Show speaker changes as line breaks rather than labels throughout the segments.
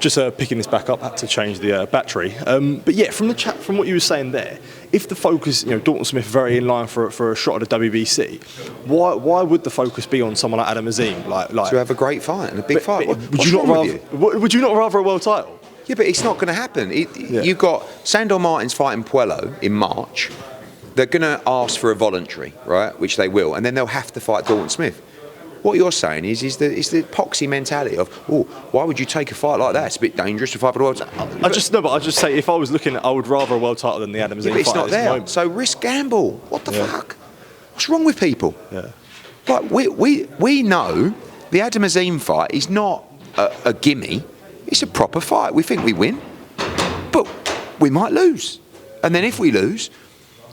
Just picking this back up, had to change the battery. But yeah, from the chat, from what you were saying there, if the focus, Dalton Smith very in line for a shot at the WBC, why would the focus be on someone like Adam Azim? Like
to have a great fight and a big fight.
Would you not rather a world title?
Yeah, but it's not going to happen. You've got Sandor Martin's fighting Puello in March. They're going to ask for a voluntary, right? Which they will, and then they'll have to fight Dalton Smith. What you're saying is the epoxy mentality of, why would you take a fight like that? It's a bit dangerous to fight for the world title.
I just say if I was looking, I would rather a world title than the Adam Azim fight.
But it's not there. So risk gamble. What the fuck? What's wrong with people?
Yeah.
Like we know the Adam Azim fight is not a gimme. It's a proper fight. We think we win, but we might lose. And then if we lose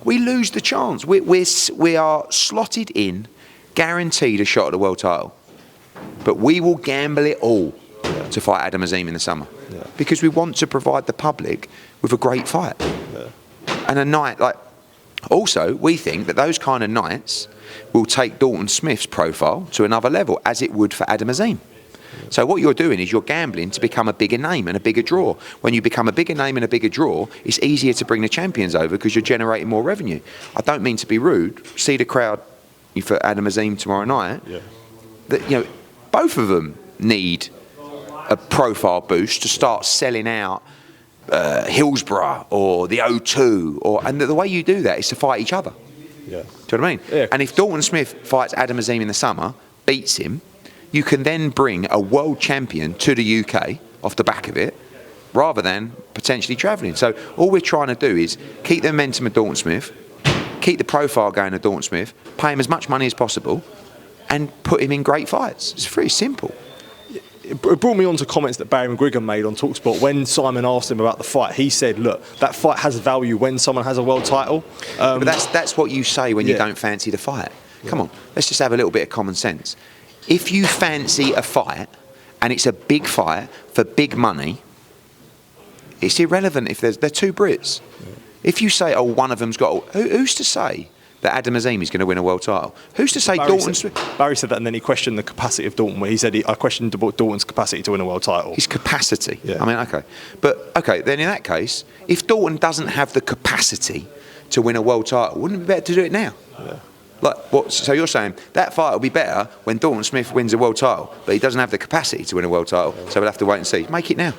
the chance. We are slotted in. Guaranteed a shot at the world title, but we will gamble it all to fight Adam Azim in the summer because we want to provide the public with a great fight and a night like. Also, we think that those kind of nights will take Dalton Smith's profile to another level, as it would for Adam Azim. So what you're doing is you're gambling to become a bigger name and a bigger draw. When you become a bigger name and a bigger draw, it's easier to bring the champions over because you're generating more revenue. I don't mean to be rude. See the crowd for Adam Azim tomorrow night. That both of them need a profile boost to start selling out Hillsborough or the O2, and the way you do that is to fight each other. Do you know what I mean?
Yeah.
And if Dalton Smith fights Adam Azim in the summer, beats him, you can then bring a world champion to the UK off the back of it, rather than potentially travelling. So all we're trying to do is keep the momentum of Dalton Smith, keep the profile going of Dalton Smith, pay him as much money as possible, and put him in great fights. It's very simple.
It brought me on to comments that Barry McGuigan made on TalkSport. When Simon asked him about the fight, he said, look, that fight has value when someone has a world title.
But that's what you say when you don't fancy the fight. Come on, let's just have a little bit of common sense. If you fancy a fight, and it's a big fight for big money, it's irrelevant if they're two Brits. If you say, one of them's got... Who's to say that Adam Azim is going to win a world title? Who's to say Dalton Smith...
Barry said that, and then he questioned the capacity of Dalton, where he said, I questioned Dalton's capacity to win a world title.
His capacity?
Yeah.
I mean, OK. But, OK, then in that case, if Dalton doesn't have the capacity to win a world title, wouldn't it be better to do it now?
Yeah.
So you're saying that fight will be better when Dalton Smith wins a world title, but he doesn't have the capacity to win a world title, so we'll have to wait and see. Make it now.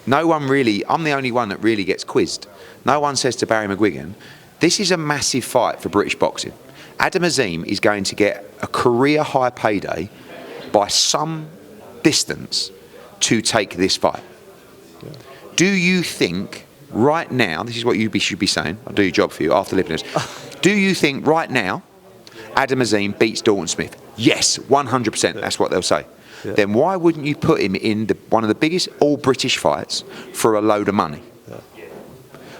No one really, I'm the only one that really gets quizzed. No one says to Barry McGuigan, this is a massive fight for British boxing. Adam Azim is going to get a career high payday by some distance to take this fight. Yeah. Do you think right now, this is what you should be saying, I'll do your job for you after listeners. Do you think right now Adam Azim beats Dalton Smith? Yes, 100%, that's what they'll say. Yeah. Then why wouldn't you put him in one of the biggest all-British fights for a load of money? Yeah.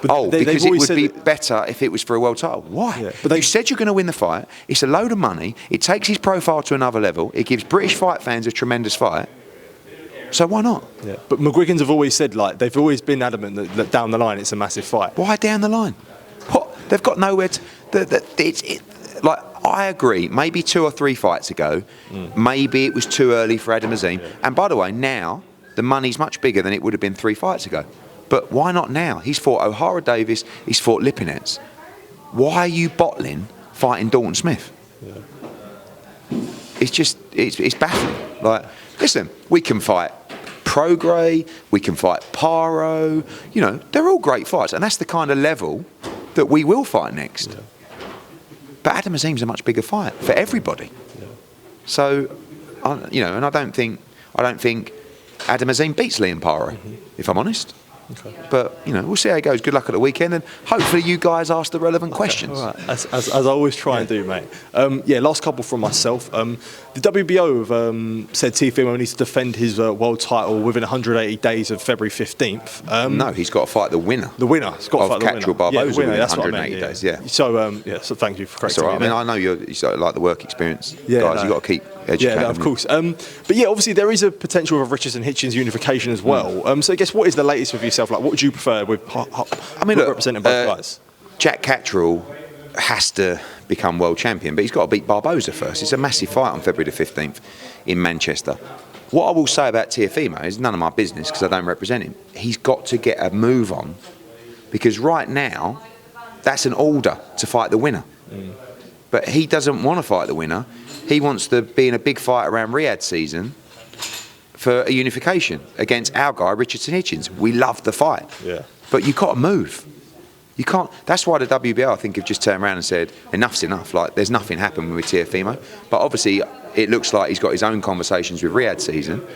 Because it would be better if it was for a world title. Why? Yeah. But you said you're going to win the fight. It's a load of money. It takes his profile to another level. It gives British fight fans a tremendous fight. So why not? Yeah. But McGuigans have always said, they've always been adamant that down the line it's a massive fight. Why down the line? What? They've got nowhere to... I agree, maybe 2 or 3 fights ago, maybe it was too early for Adam Azim. Yeah. And by the way, now, the money's much bigger than it would have been 3 fights ago. But why not now? He's fought O'Hara Davis, he's fought Lipinets. Why are you bottling fighting Dalton Smith? Yeah. It's baffling. Listen, we can fight Prograis, we can fight Paro, they're all great fights. And that's the kind of level that we will fight next. Yeah. But Adam Azim's a much bigger fight for everybody. Yeah. So, and I don't think Adam Azim beats Liam Paro, if I'm honest. Okay. But, we'll see how it goes. Good luck at the weekend, and hopefully you guys ask the relevant questions.
All right. As I always try and do, mate. Last couple from myself. The WBO have said Teofimo needs to defend his world title within 180 days of February 15th.
No, he's got to fight the winner.
The winner. He's got to fight the winner.
Catchwell Barboza within
that's
180 days, yeah.
So thank you for correcting me.
I mean, I know you like the work experience. Yeah, you've got to keep educating.
Yeah, of course. But obviously there is a potential of Richardson Hitchens unification as well. So I guess what is the latest with yourself? What would you prefer with representing both guys?
Jack Catterall has to become world champion, but he's got to beat Barboza first. It's a massive fight on February the 15th in Manchester. What I will say about Teofimo is none of my business because I don't represent him. He's got to get a move on because right now, that's an order to fight the winner. But he doesn't want to fight the winner. He wants to be in a big fight around Riyadh season for a unification against our guy, Richardson Hitchens. We love the fight.
Yeah.
But you've got to move. You can't. That's why the WBO, I think, have just turned around and said, enough's enough. Like, there's nothing happening with Teofimo. But obviously, it looks like he's got his own conversations with Riyadh season.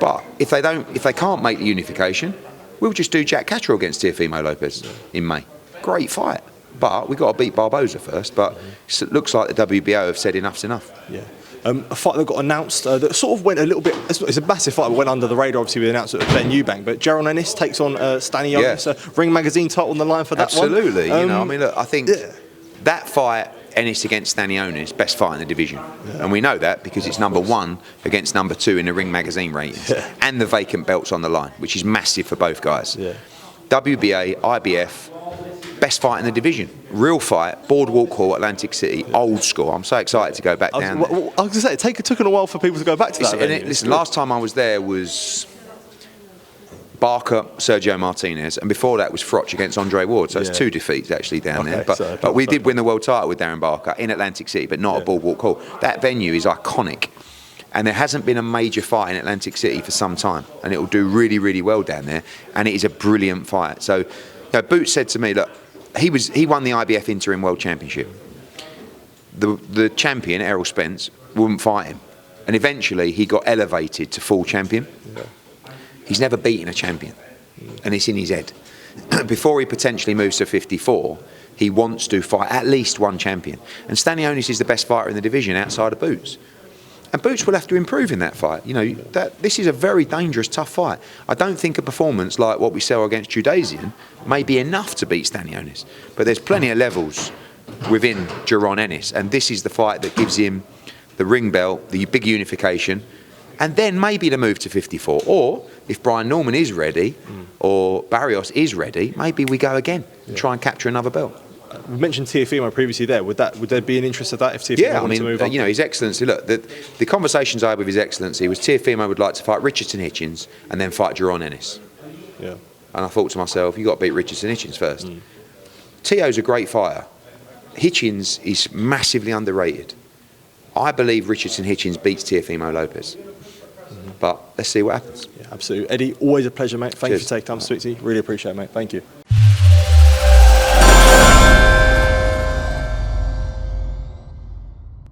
But if they can't make the unification, we'll just do Jack Catterall against Teofimo Lopez in May. Great fight. But we've got to beat Barboza first. But it looks like the WBO have said enough's enough.
Yeah. A fight that got announced that sort of went a little bit. It's a massive fight, but went under the radar. Obviously, with the announcement of Ben Eubank. But Jaron Ennis takes on Stanionis. Ring Magazine title on the line for that
Absolutely.
one.
You know, I mean, look, I think that fight, Ennis against Stanionis, best fight in the division. Yeah. And we know that because it's number 1 against number 2 in the Ring Magazine ratings. Yeah. And the vacant belt's on the line, which is massive for both guys.
Yeah.
WBA, IBF, best fight in the division. Real fight, Boardwalk Hall, Atlantic City, old school. I'm so excited to go back down there.
I was going to say, it took a while for people to go back to that.
Listen, last time I was there was Barker, Sergio Martinez, and before that was Froch against Andre Ward. So it's 2 defeats actually down there. But we did win the world title with Darren Barker in Atlantic City, but not at Boardwalk Hall. That venue is iconic. And there hasn't been a major fight in Atlantic City for some time. And it will do really, really well down there. And it is a brilliant fight. So, Boots said to me, look, he won the IBF Interim World Championship. The champion, Errol Spence, wouldn't fight him. And eventually he got elevated to full champion. Yeah. He's never beaten a champion. And it's in his head. Before he potentially moves to 54, he wants to fight at least one champion. And Stanionis is the best fighter in the division outside of Boots. And Boots will have to improve in that fight. You know, this is a very dangerous, tough fight. I don't think a performance like what we saw against Judazian may be enough to beat Stanionis. But there's plenty of levels within Jaron Ennis. And this is the fight that gives him the ring belt, the big unification, and then maybe the move to 54. Or if Brian Norman is ready, or Barrios is ready, maybe we go again and try and capture another belt.
We mentioned Teofimo previously there. Would there be an interest of that if Teofimo wanted to move on?
You know, His Excellency, look, the conversations I had with His Excellency was Teofimo would like to fight Richardson Hitchens and then fight Jaron Ennis. Yeah. And I thought to myself, you've got to beat Richardson Hitchens first. Teo's a great fighter. Hitchens is massively underrated. I believe Richardson Hitchens beats Teofimo Lopez. But let's see what happens.
Yeah, absolutely. Eddie, always a pleasure, mate. Thank you for taking time to speak to me. Really appreciate it, mate. Thank you.